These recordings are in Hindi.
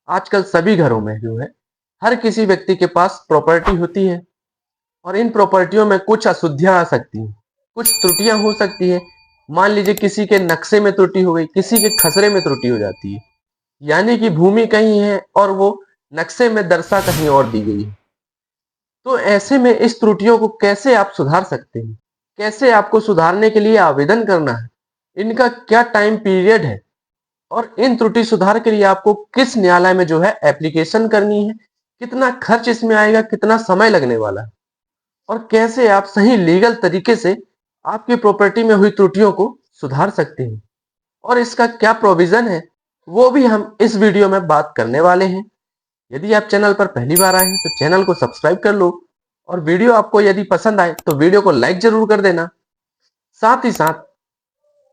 आजकल सभी घरों में जो है हर किसी व्यक्ति के पास प्रॉपर्टी होती है और इन प्रॉपर्टियों में कुछ अशुद्धियां आ सकती हैं, कुछ त्रुटियां हो सकती है। मान लीजिए किसी के नक्शे में त्रुटि हो गई, किसी के खसरे में त्रुटि हो जाती है, यानी कि भूमि कहीं है और वो नक्शे में दर्शा कहीं और दी गई है। तो ऐसे में इस त्रुटियों को कैसे आप सुधार सकते हैं, कैसे आपको सुधारने के लिए आवेदन करना है, इनका क्या टाइम पीरियड है और इन त्रुटि सुधार के लिए आपको किस न्यायालय में जो है एप्लीकेशन करनी है, कितना खर्च इसमें आएगा, कितना समय लगने वाला है और कैसे आप सही लीगल तरीके से आपकी प्रॉपर्टी में हुई त्रुटियों को सुधार सकते हैं और इसका क्या प्रोविजन है, वो भी हम इस वीडियो में बात करने वाले हैं। यदि आप चैनल पर पहली बार आए हैं तो चैनल को सब्सक्राइब कर लो और वीडियो आपको यदि पसंद आए तो वीडियो को लाइक जरूर कर देना। साथ ही साथ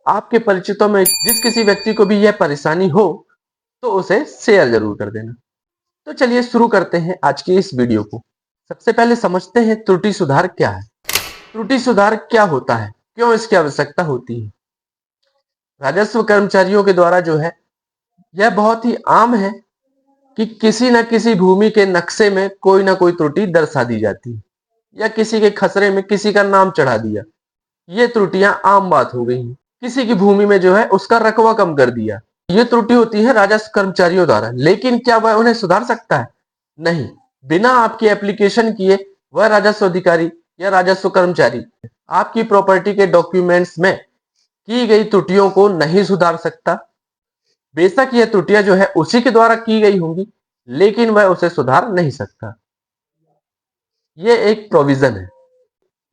आपके परिचितों में जिस किसी व्यक्ति को भी यह परेशानी हो तो उसे शेयर जरूर कर देना। तो चलिए शुरू करते हैं आज की इस वीडियो को। सबसे पहले समझते हैं त्रुटि सुधार क्या है। त्रुटि सुधार क्या होता है, क्यों इसकी आवश्यकता होती है। राजस्व कर्मचारियों के द्वारा जो है यह बहुत ही आम है कि किसी न किसी भूमि के नक्शे में कोई ना कोई त्रुटि दर्शा दी जाती है या किसी के खसरे में किसी का नाम चढ़ा दिया। ये त्रुटियां आम बात हो गई हैं। किसी की भूमि में जो है उसका रकबा कम कर दिया, ये त्रुटि होती है राजस्व कर्मचारियों द्वारा। लेकिन क्या वह उन्हें सुधार सकता है? नहीं। बिना आपकी एप्लीकेशन किए वह राजस्व अधिकारी या राजस्व कर्मचारी आपकी प्रॉपर्टी के डॉक्यूमेंट्स में की गई त्रुटियों को नहीं सुधार सकता। बेशक यह त्रुटियां जो है उसी के द्वारा की गई होंगी, लेकिन वह उसे सुधार नहीं सकता। यह एक प्रोविजन है।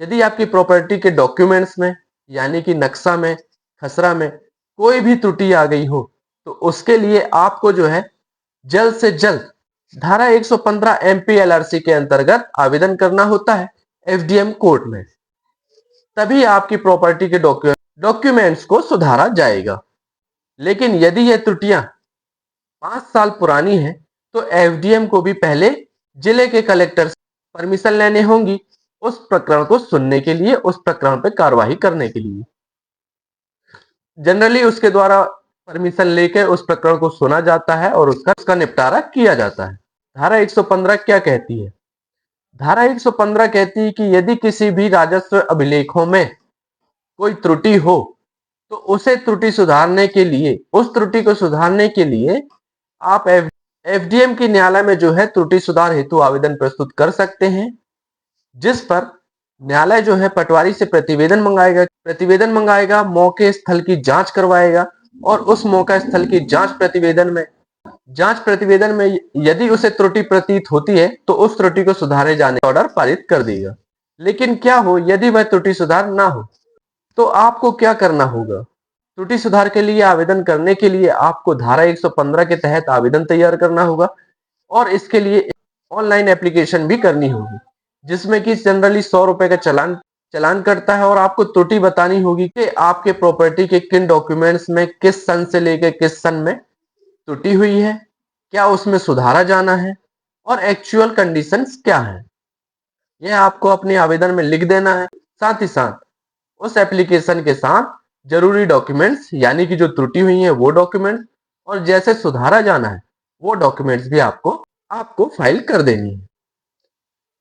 यदि आपकी प्रॉपर्टी के डॉक्यूमेंट्स में यानी कि नक्शा में, खसरा में कोई भी त्रुटि आ गई हो तो उसके लिए आपको जो है जल्द से जल्द धारा 115 एमपीएलआरसी के अंतर्गत आवेदन करना होता है एफडीएम कोर्ट में। तभी आपकी प्रॉपर्टी के डॉक्यूमेंट्स को सुधारा जाएगा। लेकिन यदि यह त्रुटियां 5 साल पुरानी है तो एफडीएम को भी पहले जिले के कलेक्टर से परमिशन लेने होंगी उस प्रकरण को सुनने के लिए, उस प्रकरण पर कार्रवाई करने के लिए। जनरली उसके द्वारा परमिशन लेकर उस प्रकरण को सुना जाता है और उसका निपटारा किया जाता है। धारा 115 क्या कहती है? धारा 115 कहती है कि यदि किसी भी राजस्व अभिलेखों में कोई त्रुटि हो तो उसे त्रुटि सुधारने के लिए, उस त्रुटि को सुधारने के लिए आप एफडीएम की न्यायालय में जो है त्रुटि सुधार हेतु आवेदन प्रस्तुत कर सकते हैं, जिस पर न्यायालय जो है पटवारी से प्रतिवेदन मंगाएगा, मौके स्थल की जांच करवाएगा और उस मौका स्थल की जांच प्रतिवेदन में यदि उसे त्रुटि प्रतीत होती है तो उस त्रुटि को सुधारे जाने का ऑर्डर पारित कर देगा। लेकिन क्या हो यदि वह त्रुटि सुधार ना हो तो आपको क्या करना होगा? त्रुटि सुधार के लिए आवेदन करने के लिए आपको धारा 115 के तहत आवेदन तैयार करना होगा और इसके लिए ऑनलाइन एप्लीकेशन भी करनी होगी, जिसमें कि जनरली 100 रुपए का चलान कटता है और आपको त्रुटि बतानी होगी कि आपके प्रॉपर्टी के किन डॉक्यूमेंट्स में किस सन से लेकर किस सन में त्रुटि हुई है, क्या उसमें सुधारा जाना है और एक्चुअल कंडीशंस क्या है, यह आपको अपने आवेदन में लिख देना है। साथ ही साथ उस एप्लीकेशन के साथ जरूरी डॉक्यूमेंट्स यानी कि जो त्रुटि हुई है वो डॉक्यूमेंट्स और जैसे सुधारा जाना है वो डॉक्यूमेंट्स भी आपको फाइल कर देनी है।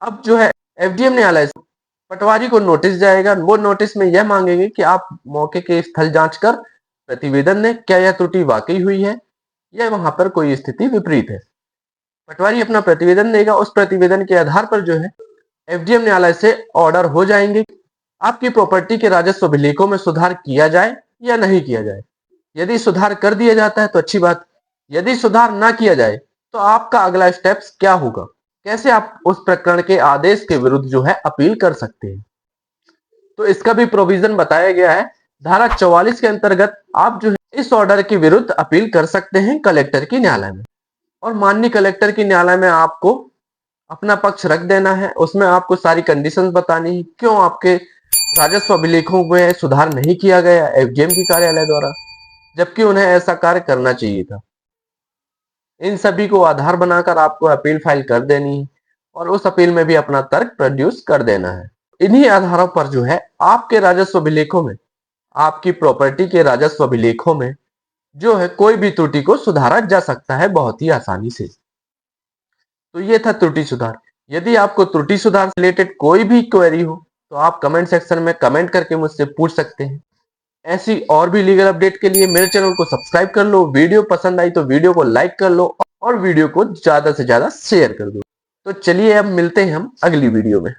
अब जो है एफडीएम न्यायालय से पटवारी को नोटिस जाएगा। वो नोटिस में यह मांगेंगे कि आप मौके के स्थल जांच कर प्रतिवेदन दें, क्या यह त्रुटि वाकई हुई है या वहां पर कोई स्थिति विपरीत है। पटवारी अपना प्रतिवेदन देगा, उस प्रतिवेदन के आधार पर जो है एफडीएम न्यायालय से ऑर्डर हो जाएंगे आपकी प्रॉपर्टी के राजस्व अभिलेखों में सुधार किया जाए या नहीं किया जाए। यदि सुधार कर दिया जाता है तो अच्छी बात, यदि सुधार ना किया जाए तो आपका अगला स्टेप्स क्या होगा, कैसे आप उस प्रकरण के आदेश के विरुद्ध जो है अपील कर सकते हैं। तो इसका भी प्रोविजन बताया गया है। धारा 44 के अंतर्गत आप जो है इस ऑर्डर के विरुद्ध अपील कर सकते हैं कलेक्टर की न्यायालय में और माननीय कलेक्टर की न्यायालय में आपको अपना पक्ष रख देना है। उसमें आपको सारी कंडीशंस बतानी है, क्यों आपके राजस्व अभिलेखों में सुधार नहीं किया गया एफडीएम की कार्यालय द्वारा, जबकि उन्हें ऐसा कार्य करना चाहिए था। इन सभी को आधार बनाकर आपको अपील फाइल कर देनी है और उस अपील में भी अपना तर्क प्रोड्यूस कर देना है। इन्हीं आधारों पर जो है आपके राजस्व अभिलेखों में, आपकी प्रॉपर्टी के राजस्व अभिलेखों में जो है कोई भी त्रुटि को सुधारा जा सकता है बहुत ही आसानी से। तो ये था त्रुटि सुधार। यदि आपको त्रुटि सुधार से रिलेटेड कोई भी क्वेरी हो तो आप कमेंट सेक्शन में कमेंट करके मुझसे पूछ सकते हैं। ऐसी और भी लीगल अपडेट के लिए मेरे चैनल को सब्सक्राइब कर लो। वीडियो पसंद आई तो वीडियो को लाइक कर लो और वीडियो को ज्यादा से ज्यादा शेयर कर दो। तो चलिए अब मिलते हैं हम अगली वीडियो में।